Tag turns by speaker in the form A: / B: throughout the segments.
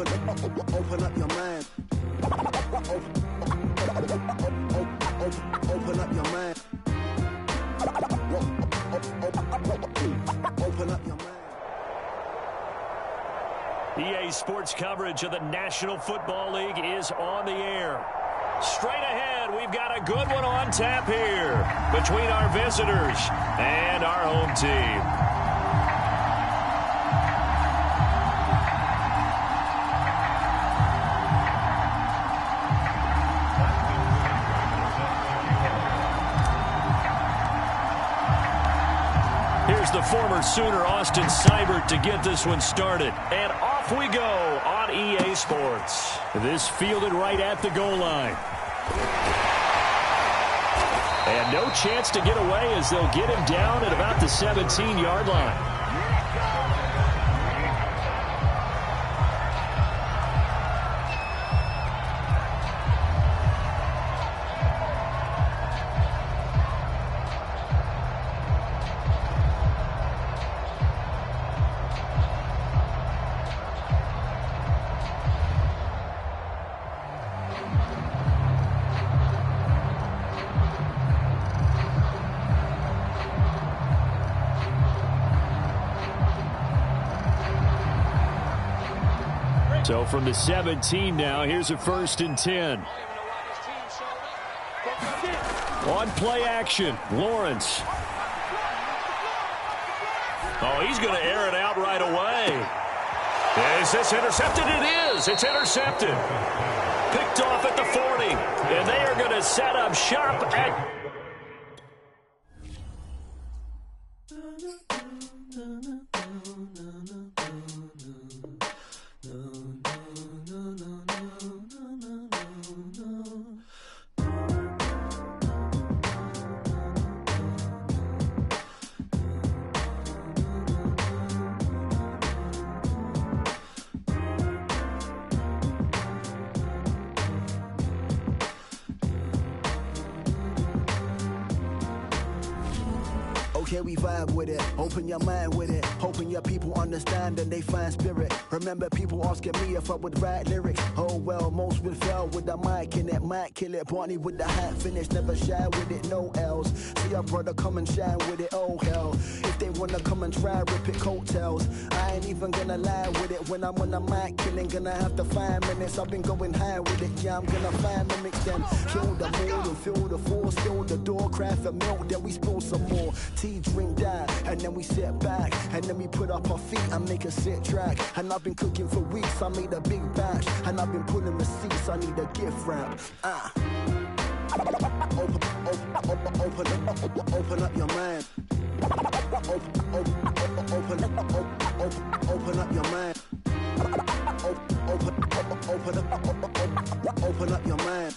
A: Open up your mind. Open up your mind. Open up your mind.
B: EA Sports coverage of the National Football League is on the air. Straight ahead, we've got a good one on tap here between our visitors and our home team. Here's the former Sooner, Austin Seibert, to get this one started. And off we go on EA Sports. This fielded right at the goal line. And no chance to get away as they'll get him down at about the 17-yard line. So from the 17 now, here's a 1st and 10. On play action, Lawrence. Oh, he's going to air it out right away. Is this intercepted? It is. It's intercepted. Picked off at the 40. And they are going to set up shop at...
A: Can we vibe with it? Open your mind with it. Hoping your people understand and they find spirit. Remember people asking me if I would write lyrics. Oh well, most would fail with the mic in it. Might kill it. Barney with the hat finish. Never shy with it. No L's. See our brother come and shine with it. Oh hell. If they wanna come and try, rip it coattails. I ain't even gonna lie with it. When I'm on the mic killing, gonna have to 5 minutes. I've been going high with it. Yeah, I'm gonna find mimics then. Kill the mood and feel the force. Fill the door, craft a milk. Then we spill some more. Tea, drink that, and then we sit back, and then we put up our feet and make a sick track. And I've been cooking for weeks, I made a big batch, and I've been pulling receipts, I need a gift wrap. Open up your mind. Open up your mind. Open up your mind.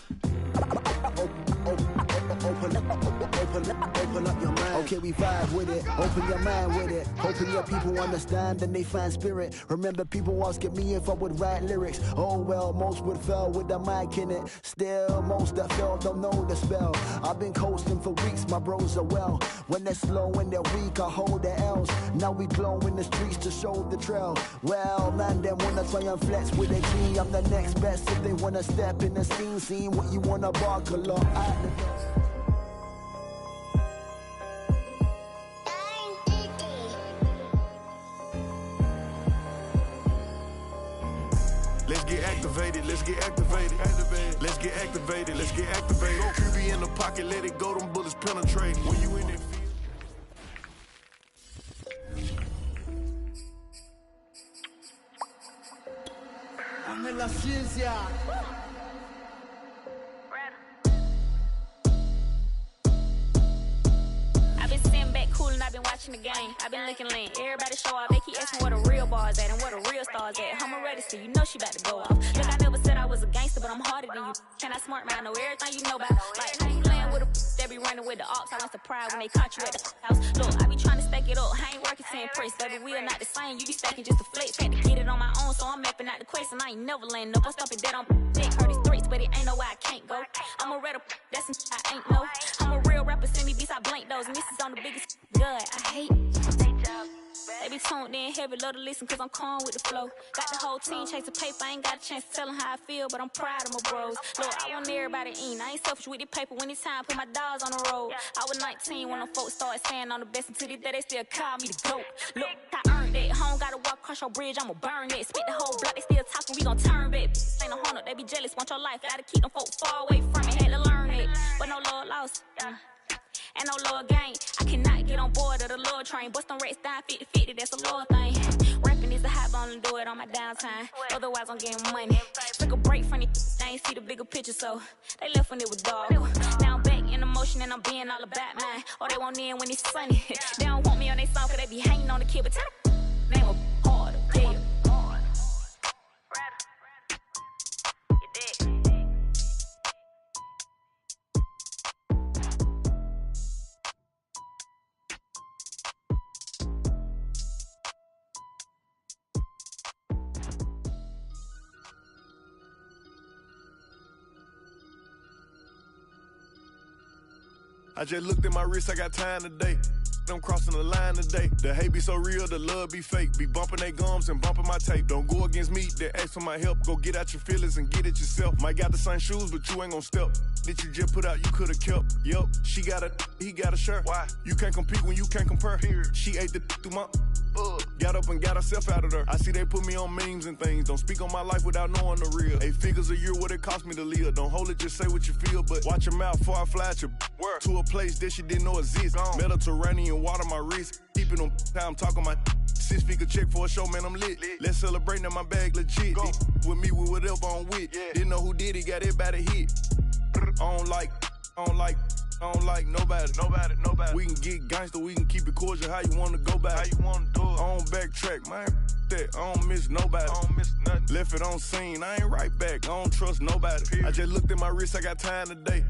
A: Open up your mind. Okay, we vibe with it. Open your mind with it. Hoping your people understand and they find spirit. Remember people asking me if I would write lyrics. Oh well, most would fail with the mic in it. Still, most that fail don't know the spell. I've been coasting for weeks, my bros are well. When they're slow and they're weak, I hold their L's. Now we glow in the streets to show the trail. Well, man, them wanna try and flex with a G. I'm the next best if they wanna step in the scene. Seeing what you wanna bark a lot.
C: Let's get activated, let's get activated. Let's get activated, let's get activated. QB in the pocket, let it go, them bullets penetrate. When you in that field.
A: Ame la ciencia.
D: I've been sitting back cool and I've been watching the game. I've been looking lean. Everybody show off. They keep asking where the real bars at and where the real stars at. I'm ready to see. You know she about to go off. Look, I never said I was a gangster, but I'm harder than you. And I smart man, I know everything you know about. Like, how you playing with a that be running with the ops? I was surprised when they caught you at the house. Look, I be trying to stack it up. I ain't working to impress. Baby, we are not the same. You be stacking just to flex. Had to get it on my own, so I'm mapping out the quest. And I ain't never laying up. I'm stopping dead on dick. Heard these threats, but it ain't no way I can't go. I'm a red, that's some I ain't know. I'm a real rapper, send me beats, I blank those. And this is on the biggest good. I hate. They be tuned in heavy, love to listen cause I'm calm with the flow. Got the whole team chasing paper, I ain't got a chance to tell them how I feel, but I'm proud of my bros. Lord, I want everybody in. I ain't selfish with the paper when it's time, put my dogs on the road. I was 19 when them folks started saying I'm the best, until this day they still call me the GOAT. Look, I earned that. Home gotta walk across your bridge, I'ma burn it. Spit the whole block, they still talking, we gon' turn back. Ain't no honor, they be jealous, want your life. Gotta keep them folks far away from it, had to learn it. But no love lost. And no Lord gain. I cannot get on board of the Lord train. Bust them rates down 50-50, that's a Lord thing. Rapping is a hot bone and do it on my downtime. Otherwise, I'm getting money. Took a break from it, they ain't see the bigger picture, so they left when it was dark. Now I'm back in emotion and I'm being all about mine. Or they want in when it's sunny. They don't want me on their song cause they be hanging on the kid, but tell them name a harder, yeah.
C: I just looked at my wrist, I got time today. I'm crossing the line today. The hate be so real, the love be fake. Be bumping they gums and bumping my tape. Don't go against me, they ask for my help. Go get out your feelings and get it yourself. Might got the same shoes, but you ain't gon' step. That you just put out, you could've kept. Yup, she got a, he got a shirt. Why? You can't compete when you can't compare. Period. She ate the through my... Got up and got herself out of there. I see they put me on memes and things. Don't speak on my life without knowing the real. 8 figures a year, what it cost me to live. Don't hold it, just say what you feel. But watch your mouth before I fly at your word. To a place that she didn't know exists. Mediterranean water my wrist. Keeping them time talking my 6-figure check for a show, man, I'm lit. Let's celebrate, now my bag legit. Go. With me, with whatever I'm with. Yeah. Didn't know who did it, got everybody hit. I don't like nobody. We can get gangster, we can keep it cordial. How you wanna go back? How you wanna do it? I don't backtrack, man. That I don't miss nobody. I don't miss nothing. Left it on scene, I ain't right back. I don't trust nobody. Period. I just looked at my wrist, I got time today.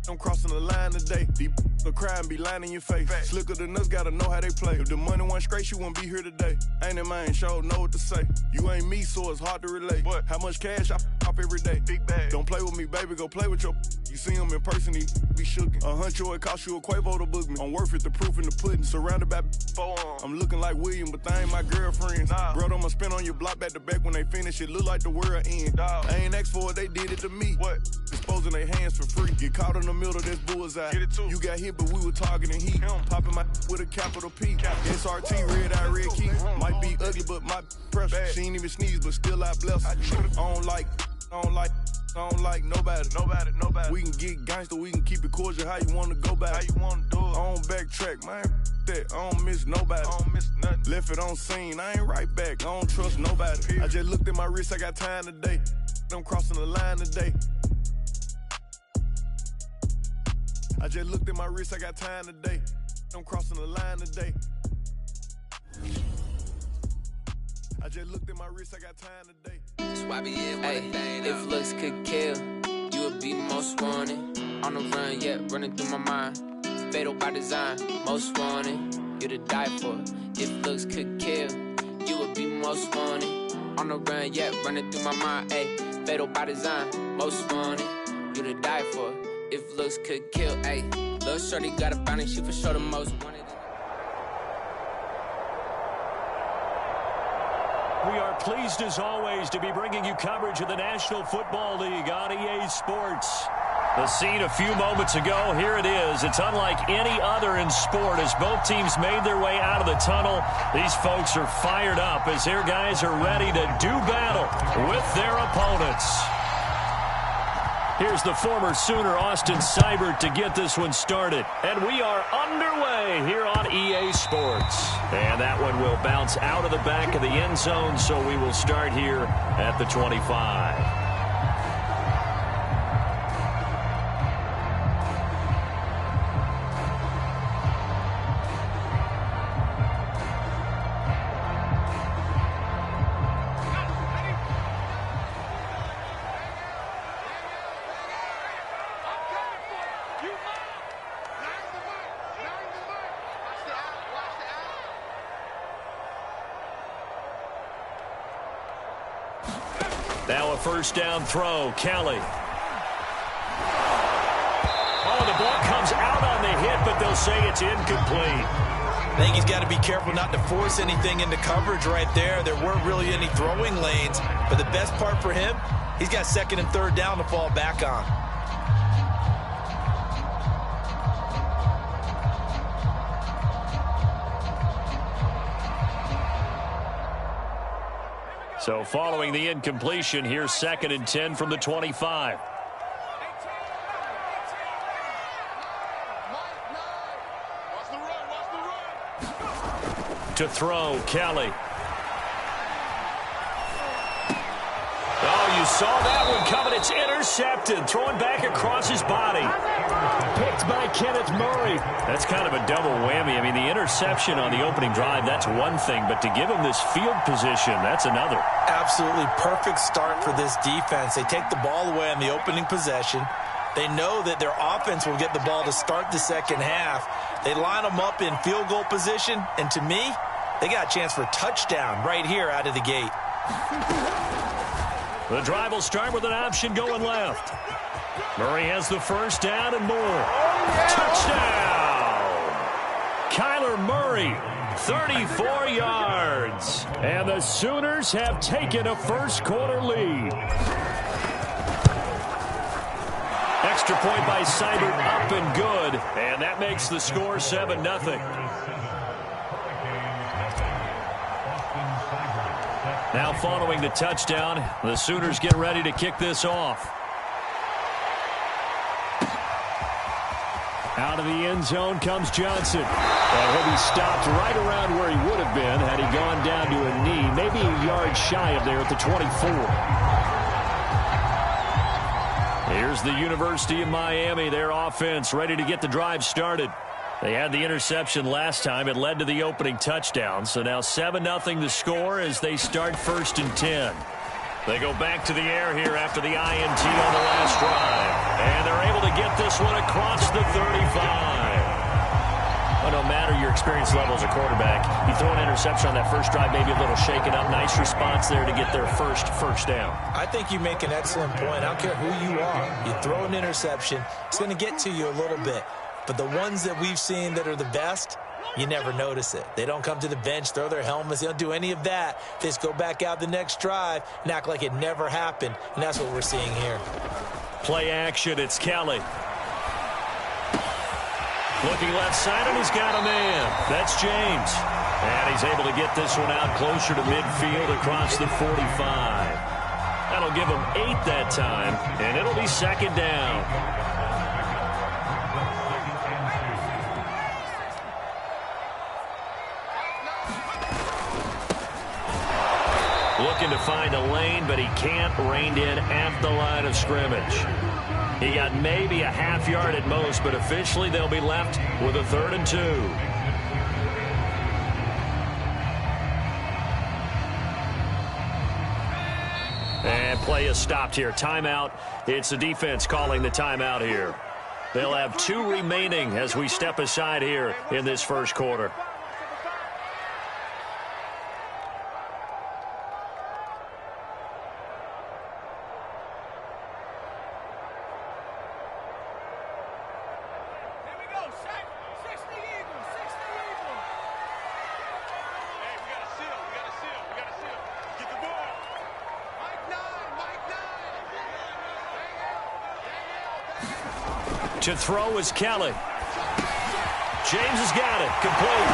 C: I'm crossing the line today. Deep the crime be lying in your face. Fact. Slicker than us, gotta know how they play. If the money went straight, you wouldn't be here today. Ain't in mind, sure know what to say. You ain't me, so it's hard to relate. What? How much cash I pop every day? Big bag. Don't play with me, baby, go play with your. You see him in person, he be shookin'. $100, it cost you a Quavo to book me. I'm worth it, the proof in the pudding. Surrounded by forearms. I'm looking like William, but they ain't my girlfriends. Nah. Bro, I'ma spin on your block back to back when they finish. It look like the world end. Dog. I ain't asked for it, they did it to me. What? Disposing their hands for free. Get caught in the middle of this bullseye. Get it too. You got hit, but we were targeting heat. Popping my with a capital P. SRT, red eye, red key. Might be ugly, but my pressure. She ain't even sneeze, but still I bless her. I don't like nobody. We can get gangster, we can keep it cordial. How you wanna go back? How you wanna do it? I don't backtrack, man. That I don't miss nobody. I don't miss nothing. Left it on scene, I ain't right back. I don't trust nobody. Period. I just looked at my wrist, I got time today. I'm crossing the line today. I just looked at my wrist, I got time today. I'm crossing the line today. I just looked at my wrist, I got time today.
E: If looks could kill, you would be most wanted. On the run, yeah, running through my mind. Fatal by design, most wanted. You to die for. If looks could kill, you would be most wanted. On the run, yeah, running through my mind. Ayy, fatal by design, most wanted. You to die for. If looks could kill, ayy. Lil' shorty got a bounty, she for sure the most wanted.
B: We are pleased as always to be bringing you coverage of the National Football League on EA Sports. The scene a few moments ago, here it is. It's unlike any other in sport as both teams made their way out of the tunnel. These folks are fired up as their guys are ready to do battle with their opponents. Here's the former Sooner, Austin Seibert, to get this one started. And we are underway here on EA Sports. And that one will bounce out of the back of the end zone, so we will start here at the 25. Now a first down throw, Kelly. Oh, the ball comes out on the hit, but they'll say it's incomplete.
F: I think he's got to be careful not to force anything into coverage right there. There weren't really any throwing lanes, but the best part for him, he's got second and third down to fall back on.
B: So following the incompletion, here's 2nd and 10 from the 25. To throw, Kelly. Oh, you saw that one coming. It's intercepted. Throwing back across his body. Picked by Kenneth Murray. That's kind of a double whammy. I mean, the interception on the opening drive, that's one thing. But to give him this field position, that's another.
F: Absolutely perfect start for this defense. They take the ball away on the opening possession. They know that their offense will get the ball to start the second half. They line them up in field goal position, and to me, they got a chance for a touchdown right here out of the gate.
B: The drive will start with an option going left. Murray has the first down and more. Touchdown! Kyler Murray, 34 yards. And the Sooners have taken a first-quarter lead. Extra point by Seibert, up and good. And that makes the score 7-0. Now following the touchdown, the Sooners get ready to kick this off. Out of the end zone comes Johnson. And he'll be stopped right around where he would have been had he gone down to a knee, maybe a yard shy of there at the 24. Here's the University of Miami, their offense ready to get the drive started. They had the interception last time. It led to the opening touchdown. So now 7-0 the score as they start 1st and 10. They go back to the air here after the INT on the last drive. And they're able to get this one across the 35. Well, no matter your experience level as a quarterback, you throw an interception on that first drive, maybe a little shaken up. Nice response there to get their first down.
F: I think you make an excellent point. I don't care who you are. You throw an interception, it's going to get to you a little bit. But the ones that we've seen that are the best, you never notice it. They don't come to the bench, throw their helmets. They don't do any of that. They just go back out the next drive and act like it never happened. And that's what we're seeing here.
B: Play action, it's Kelly. Looking left side, and he's got a man. That's James. And he's able to get this one out closer to midfield across the 45. That'll give him 8 that time, and it'll be 2nd down. Looking to find a lane, but he can't. Reined in at the line of scrimmage. He got maybe a half yard at most, but officially they'll be left with a 3rd and 2. And play is stopped here. Timeout. It's the defense calling the timeout here. They'll have 2 remaining as we step aside here in this first quarter. To throw is Kelly. James has got it. Complete.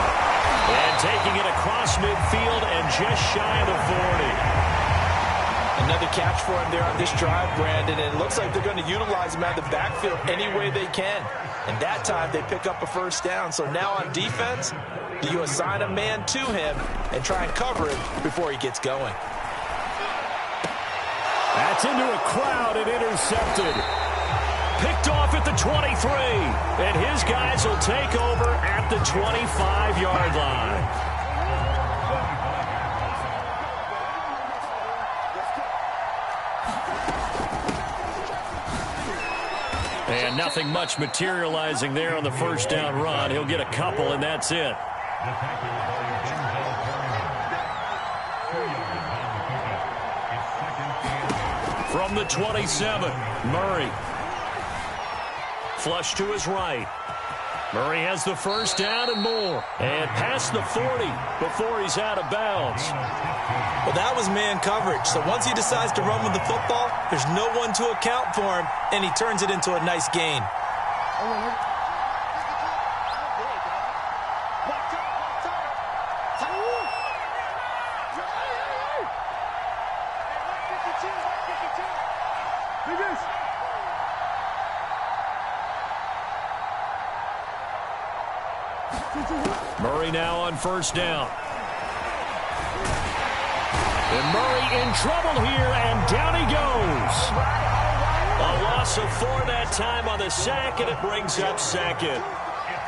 B: And taking it across midfield and just shy of the 40.
F: Another catch for him there on this drive, Brandon. And it looks like they're going to utilize him out of the backfield any way they can. And that time they pick up a first down. So now on defense, do you assign a man to him and try and cover him before he gets going?
B: That's into a crowd and intercepted. Picked off at the 23, and his guys will take over at the 25-yard line. And nothing much materializing there on the first down run. He'll get a couple, and that's it. From the 27, Murray. Flush to his right. Murray has the first down and more. And past the 40 before he's out of bounds.
F: Well, that was man coverage. So once he decides to run with the football, there's no one to account for him, and he turns it into a nice gain.
B: Murray now on first down. And Murray in trouble here, and down he goes. A loss of 4 that time on the sack, and it brings up second.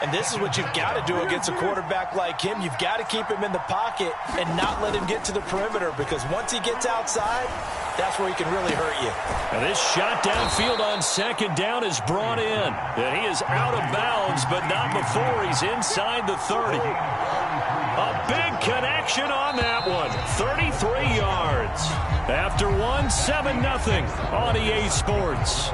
F: And this is what you've got to do against a quarterback like him. You've got to keep him in the pocket and not let him get to the perimeter, because once he gets outside, that's where he can really hurt you.
B: And this shot downfield on second down is brought in. And he is out of bounds, but not before he's inside the 30. A big connection on that one. 33 yards. After one, 7-0 on EA Sports.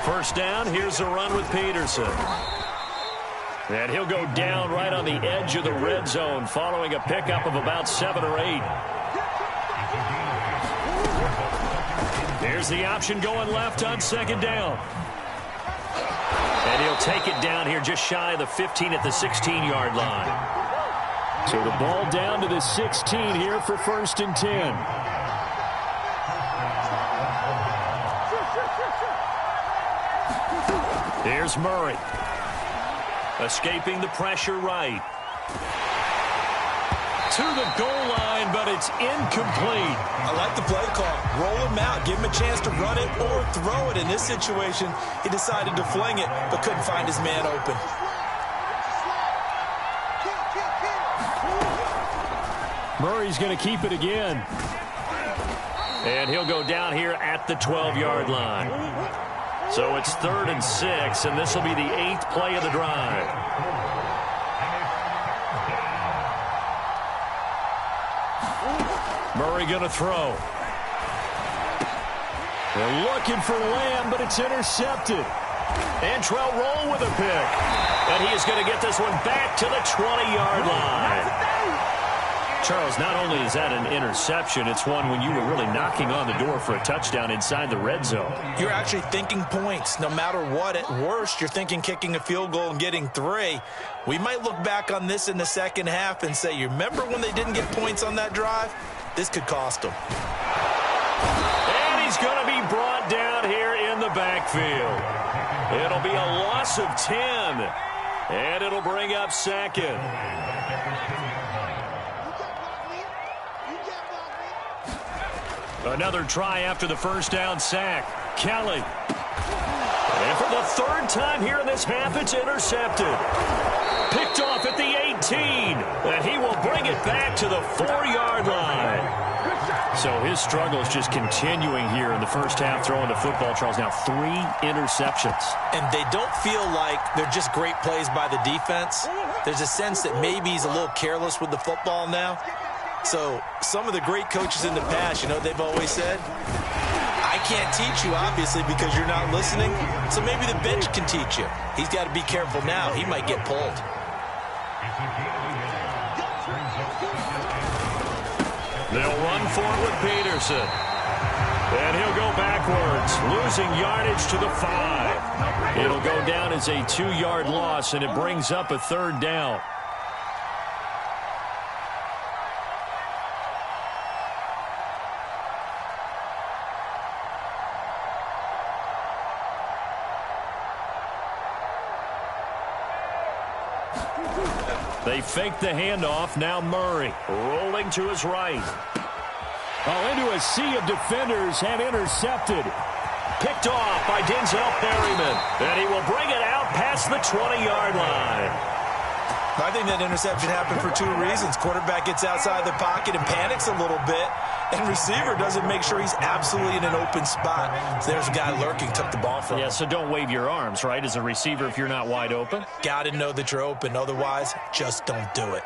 B: First down, here's a run with Peterson. And he'll go down right on the edge of the red zone following a pickup of about 7 or 8. Here's the option going left on second down. And he'll take it down here just shy of the 15 at the 16-yard line. So the ball down to the 16 here for 1st and 10. Here's Murray. Escaping the pressure right. To the goal line, but it's incomplete.
F: I like the play call. Roll him out. Give him a chance to run it or throw it. In this situation, he decided to fling it, but couldn't find his man open.
B: Murray's going to keep it again. And he'll go down here at the 12-yard line. So it's 3rd and 6, and this will be the 8th play of the drive. Murray going to throw. They're looking for Lamb, but it's intercepted. Antrell Roll with a pick. And he is going to get this one back to the 20-yard line. Charles, not only is that an interception, it's one when you were really knocking on the door for a touchdown inside the red zone.
F: You're actually thinking points. No matter what, at worst, you're thinking kicking a field goal and getting 3. We might look back on this in the second half and say, you remember when they didn't get points on that drive? This could cost them.
B: And he's going to be brought down here in the backfield. It'll be a loss of 10, and it'll bring up second. Another try after the first down sack. Kelly. And for the 3rd time here in this half, it's intercepted. Picked off at the 18. And he will bring it back to the 4-yard line. So his struggle is just continuing here in the first half throwing the football, Charles. Now 3 interceptions.
F: And they don't feel like they're just great plays by the defense. There's a sense that maybe he's a little careless with the football now. So some of the great coaches in the past, you know what they've always said? I can't teach you, obviously, because you're not listening. So maybe the bench can teach you. He's got to be careful now. He might get pulled.
B: They'll run for it with Peterson. And he'll go backwards, losing yardage to the 5. It'll go down as a 2-yard loss, and it brings up a 3rd down. They fake the handoff. Now Murray rolling to his right. Oh, into a sea of defenders and intercepted. Picked off by Denzel Perryman. And he will bring it out past the 20-yard line.
F: I think that interception happened for 2 reasons. Quarterback gets outside the pocket and panics a little bit. And receiver doesn't make sure he's absolutely in an open spot. So there's a guy lurking, took the ball from him.
B: Yeah, so don't wave your arms, right, as a receiver if you're not wide open.
F: Got to know that you're open. Otherwise, just don't do it.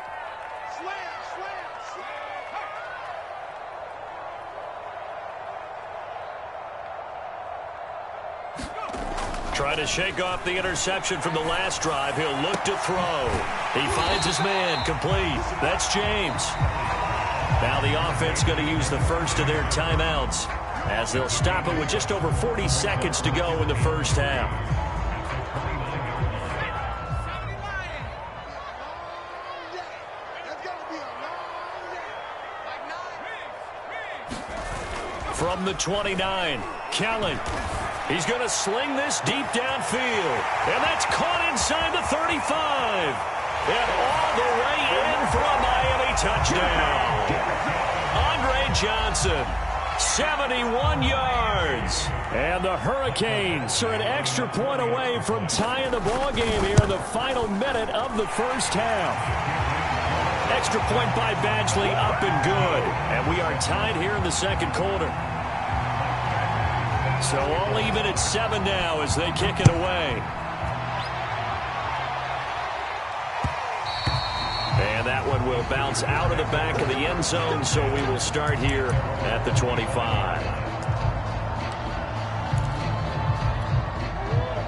B: Trying to shake off the interception from the last drive. He'll look to throw. He finds his man, complete. That's James. Now the offense going to use the first of their timeouts as they'll stop it with just over 40 seconds to go in the first half. From the 29, Kelly. He's going to sling this deep downfield. And that's caught inside the 35. And all the way in for a Miami touchdown. Andre Johnson, 71 yards. And the Hurricanes are an extra point away from tying the ball game here in the final minute of the first half. Extra point by Badgley, up and good. And we are tied here in the second quarter. So all even at 7 now as they kick it away. And that one will bounce out of the back of the end zone, so we will start here at the 25.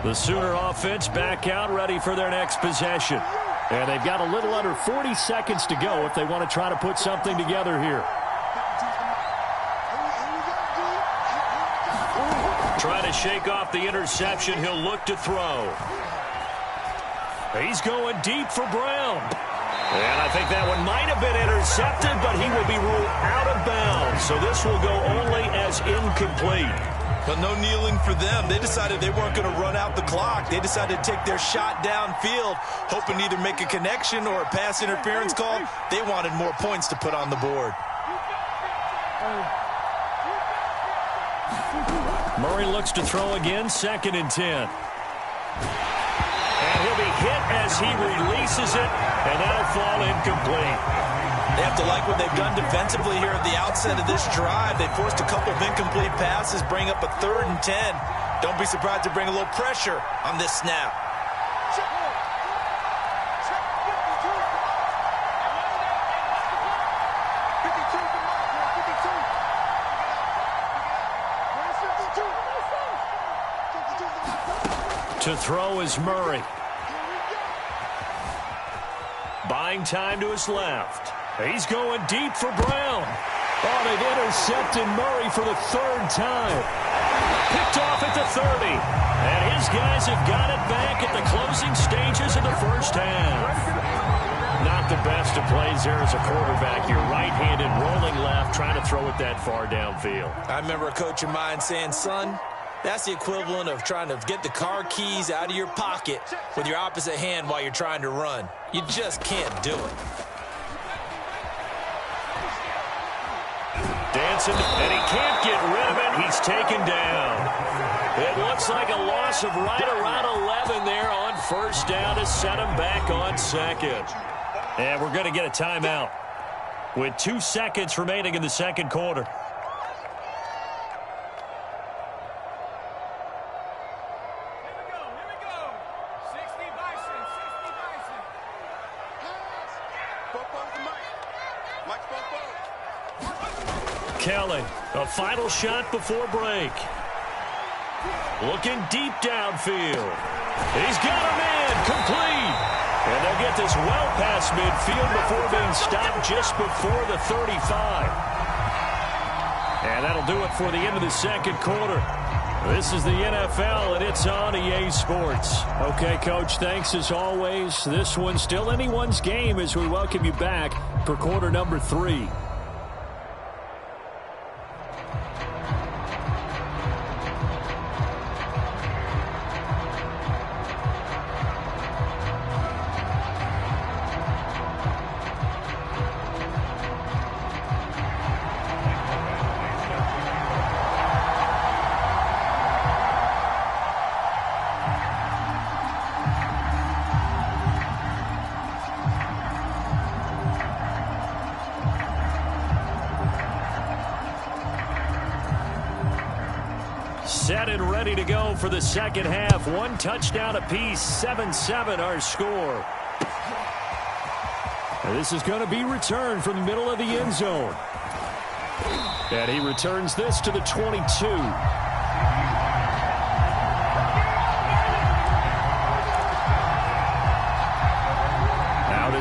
B: The Sooner offense back out, ready for their next possession. And they've got a little under 40 seconds to go if they want to try to put something together here. Trying to shake off the interception. He'll look to throw. He's going deep for Brown. And I think that one might have been intercepted, but he will be ruled out of bounds. So this will go only as incomplete.
F: But no kneeling for them. They decided they weren't going to run out the clock. They decided to take their shot downfield, hoping to either make a connection or a pass interference call. They wanted more points to put on the board.
B: Murray looks to throw again, 2nd and 10. And he'll be hit as he releases it, and that'll fall incomplete.
F: They have to like what they've done defensively here at the outset of this drive. They forced a couple of incomplete passes, bring up a 3rd and 10. Don't be surprised to bring a little pressure on this snap.
B: To throw is Murray. Buying time to his left. He's going deep for Brown. Oh, they've intercepted Murray for the 3rd time. Picked off at the 30. And his guys have got it back at the closing stages of the first half. Not the best of plays there as a quarterback. You're right-handed, rolling left, trying to throw it that far downfield.
F: I remember a coach of mine saying, son, that's the equivalent of trying to get the car keys out of your pocket with your opposite hand while you're trying to run. You just can't do it.
B: Dancing, and he can't get rid of it. He's taken down. It looks like a loss of right around 11 there on 1st down to set him back on 2nd. And we're going to get a timeout with 2 seconds remaining in the second quarter. Kelly, a final shot before break. Looking deep downfield. He's got a man, complete. And they'll get this well past midfield before being stopped just before the 35. And that'll do it for the end of the second quarter. This is the NFL, and it's on EA Sports. Okay, Coach, thanks as always. This one's still anyone's game as we welcome you back for quarter number 3. Set and ready to go for the second half. 1 touchdown apiece, 7-7 our score. And this is going to be returned from the middle of the end zone. And he returns this to the 22.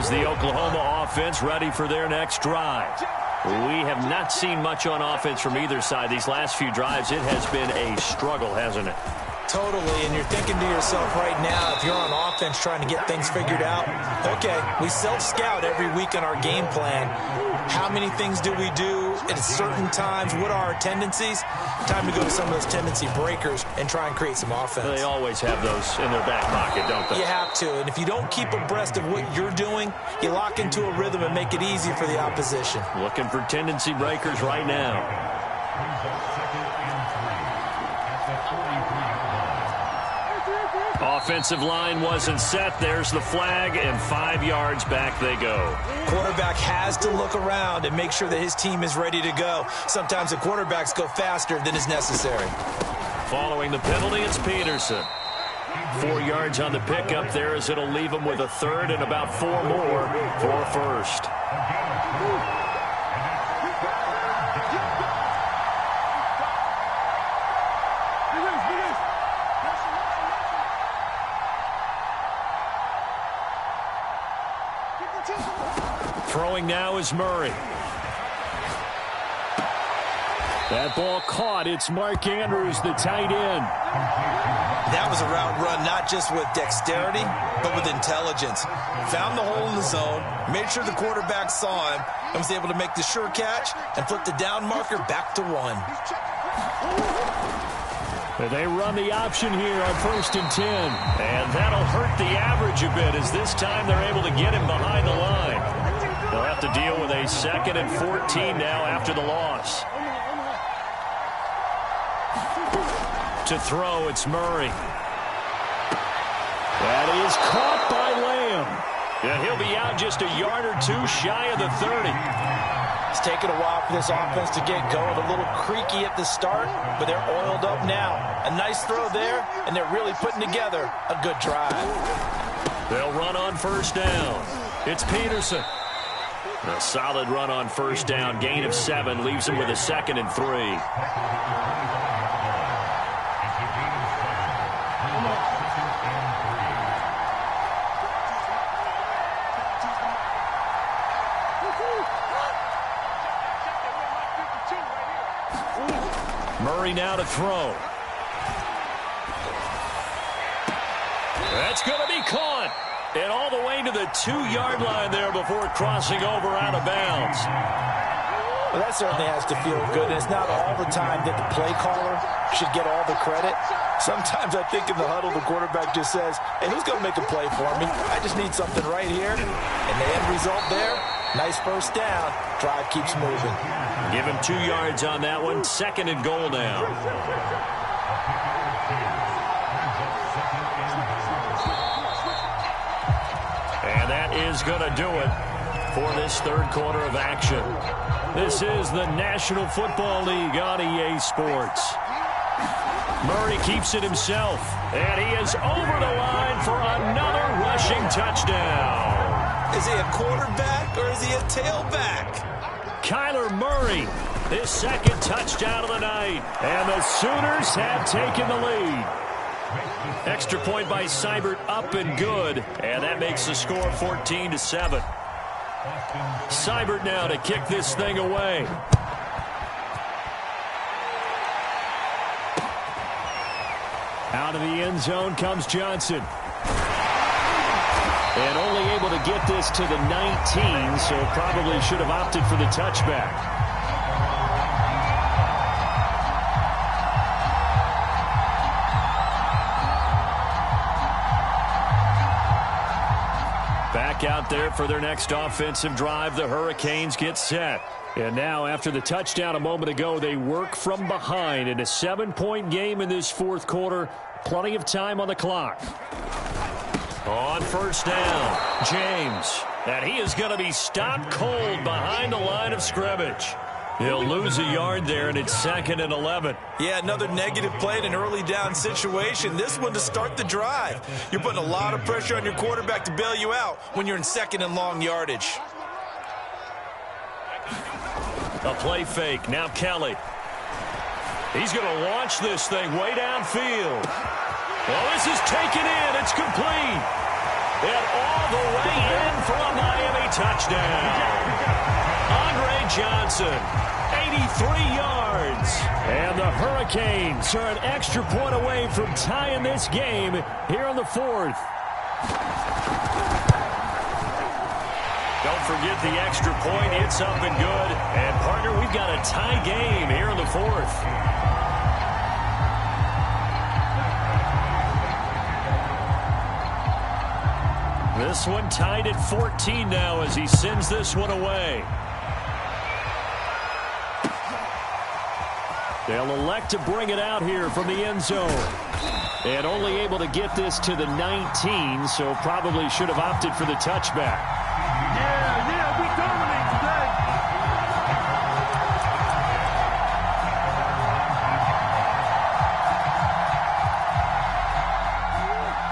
B: is the Oklahoma offense ready for their next drive. We have not seen much on offense from either side. These last few drives, it has been a struggle, hasn't it?
F: Totally, and you're thinking to yourself right now, if you're on offense trying to get things figured out, okay, we self-scout every week in our game plan. How many things do we do at certain times? What are our tendencies? Time to go to some of those tendency breakers and try and create some offense.
B: They always have those in their back pocket, don't they?
F: You have to, and if you don't keep abreast of what you're doing, you lock into a rhythm and make it easy for the opposition.
B: Looking for tendency breakers right now. Offensive line wasn't set. There's the flag, and 5 yards back they go.
F: Quarterback has to look around and make sure that his team is ready to go. Sometimes the quarterbacks go faster than is necessary.
B: Following the penalty, it's Peterson. 4 yards on the pickup there as it'll leave him with a third and about 4 more for a first. Throwing now is Murray. That ball caught. It's Mark Andrews, the tight end.
F: That was a route run not just with dexterity, but with intelligence. Found the hole in the zone, made sure the quarterback saw him, and was able to make the sure catch and flip the down marker back to 1.
B: They run the option here on 1st and 10. And that'll hurt the average a bit as this time they're able to get him behind the line. They'll have to deal with a 2nd and 14 now after the loss. To throw, it's Murray. That is caught by Lamb. And he'll be out just a yard or 2 shy of the 30.
F: It's taken a while for this offense to get going. A little creaky at the start, but they're oiled up now. A nice throw there, and they're really putting together a good drive.
B: They'll run on 1st down. It's Peterson. A solid run on 1st down. Gain of 7 leaves him with a 2nd and 3. Murray now to throw. That's going to be caught. And all the way to the 2-yard line there before crossing over out of bounds.
F: Well, that certainly has to feel good. And it's not all the time that the play caller should get all the credit. Sometimes I think in the huddle, the quarterback just says, hey, who's going to make a play for me? I just need something right here. And the end result there, nice 1st down. Drive keeps moving.
B: Give him 2 yards on that one. 2nd and goal now. And that is going to do it for this 3rd quarter of action. This is the National Football League on EA Sports. Murray keeps it himself, and he is over the line for another rushing touchdown.
F: Is he a quarterback or is he a tailback?
B: Kyler Murray, his 2nd touchdown of the night, and the Sooners have taken the lead. Extra point by Seibert, up and good, and that makes the score 14-7. Seibert now to kick this thing away. Out of the end zone comes Johnson. And only able to get this to the 19, so probably should have opted for the touchback. Back out there for their next offensive drive. The Hurricanes get set. And now, after the touchdown a moment ago, they work from behind in a 7-point game in this 4th quarter. Plenty of time on the clock. On 1st down, James. And he is going to be stopped cold behind the line of scrimmage. He'll lose a yard there, and it's 2nd and 11.
F: Yeah, another negative play in an early down situation. This one to start the drive. You're putting a lot of pressure on your quarterback to bail you out when you're in 2nd and long yardage.
B: A play fake. Now Kelly. He's going to launch this thing way downfield. Well, this is taken in. It's complete. And all the way in for a touchdown. Andre Johnson, 83 yards. And the Hurricanes are an extra point away from tying this game here in the fourth. Don't forget the extra point. It's up and good. And, partner, we've got a tie game here in the fourth. This one tied at 14 now as he sends this one away. They'll elect to bring it out here from the end zone. And only able to get this to the 19, so probably should have opted for the touchback.
C: Yeah, we dominate today.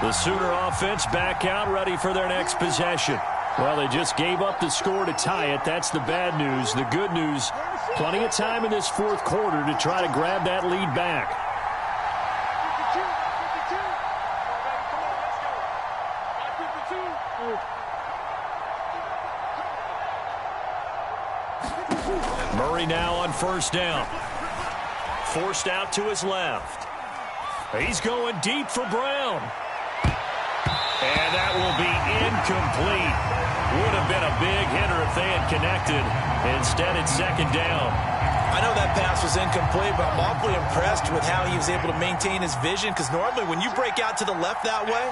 B: The Sooner offense back out, ready for their next possession. Well, they just gave up the score to tie it. That's the bad news. The good news, plenty of time in this fourth quarter to try to grab that lead back. Murray now on first down. Forced out to his left. He's going deep for Brown. And that will be incomplete. Would have been a big hitter if they had connected. Instead, it's second down.
F: I know that pass was incomplete, but I'm awfully impressed with how he was able to maintain his vision, because normally when you break out to the left that way,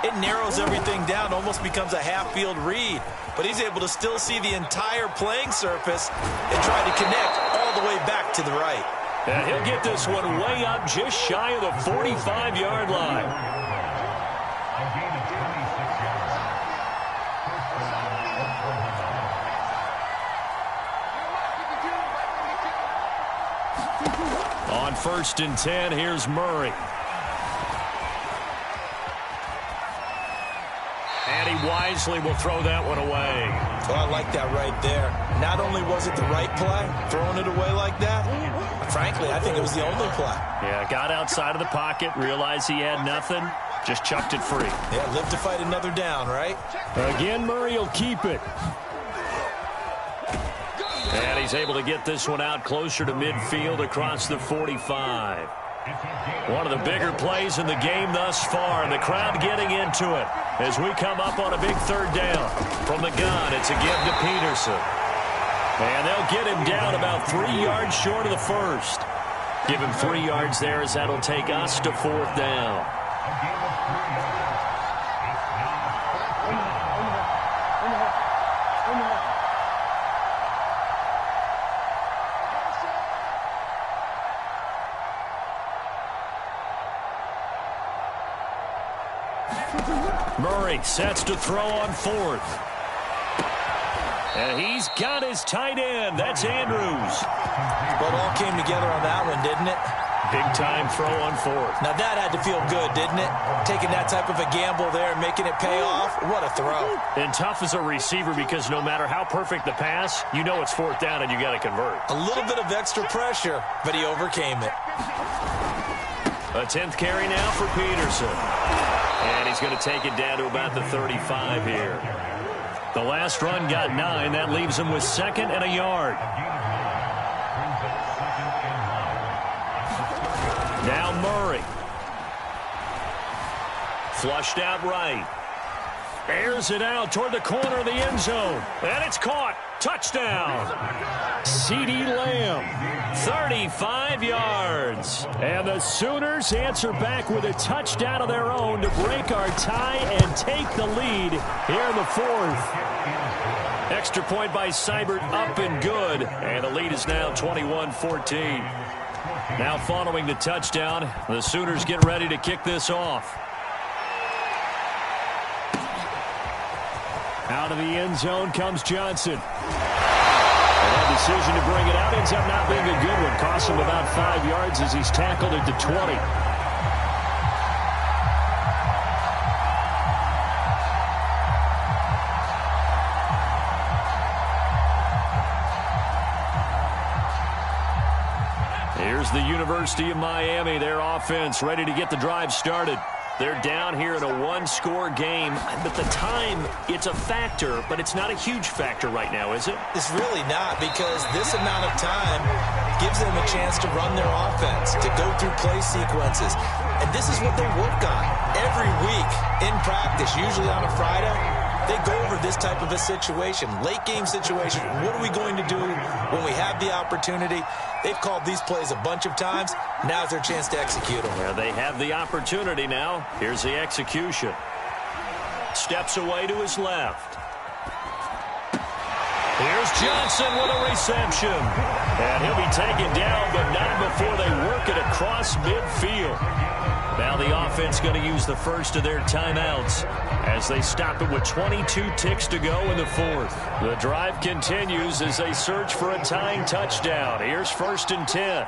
F: it narrows everything down, almost becomes a half-field read. But he's able to still see the entire playing surface and try to connect all the way back to the right.
B: And he'll get this one way up just shy of the 45-yard line. On 1st and 10, here's Murray. And he wisely will throw that one away.
F: Oh, I like that right there. Not only was it the right play, throwing it away like that, frankly, I think it was the only play.
B: Yeah, got outside of the pocket, realized he had nothing, just chucked it free.
F: Yeah, live to fight another down, right?
B: Again, Murray will keep it. And he's able to get this one out closer to midfield across the 45. One of the bigger plays in the game thus far, and the crowd getting into it as we come up on a big third down. From the gun, it's a give to Peterson. And they'll get him down about 3 yards short of the first. Give him 3 yards there as that'll take us to fourth down. Murray sets to throw on fourth. And he's got his tight end. That's Andrews.
F: Well, it all came together on that one, didn't it?
B: Big time throw on fourth.
F: Now that had to feel good, didn't it? Taking that type of a gamble there and making it pay off. What a throw.
B: And tough as a receiver, because no matter how perfect the pass, you know it's fourth down and you got to convert.
F: A little bit of extra pressure, but he overcame it.
B: A 10th carry now for Peterson. And he's going to take it down to about the 35 here. The last run got 9. That leaves him with 2nd and a yard. Now Murray. Flushed out right. Airs it out toward the corner of the end zone. And it's caught. Touchdown. CeeDee Lamb, 35 yards. And the Sooners answer back with a touchdown of their own to break our tie and take the lead here in the fourth. Extra point by Seibert, up and good. And the lead is now 21-14. Now following the touchdown, the Sooners get ready to kick this off. Out of the end zone comes Johnson. And that decision to bring it out ends up not being a good one. Costs him about 5 yards as he's tackled at the 20. Here's the University of Miami, their offense ready to get the drive started. They're down here in a one-score game. But the time, it's a factor, but it's not a huge factor right now, is it?
F: It's really not, because this amount of time gives them a chance to run their offense, to go through play sequences. And this is what they work on every week in practice, usually on a Friday. They go over this type of a situation, late game situation. What are we going to do when we have the opportunity? They've called these plays a bunch of times. Now's their chance to execute them.
B: Yeah, they have the opportunity now. Here's the execution. Steps away to his left. Here's Johnson with a reception. And he'll be taken down, but not before they work it across midfield. Now the offense going to use the first of their timeouts as they stop it with 22 ticks to go in the fourth. The drive continues as they search for a tying touchdown. Here's 1st and 10.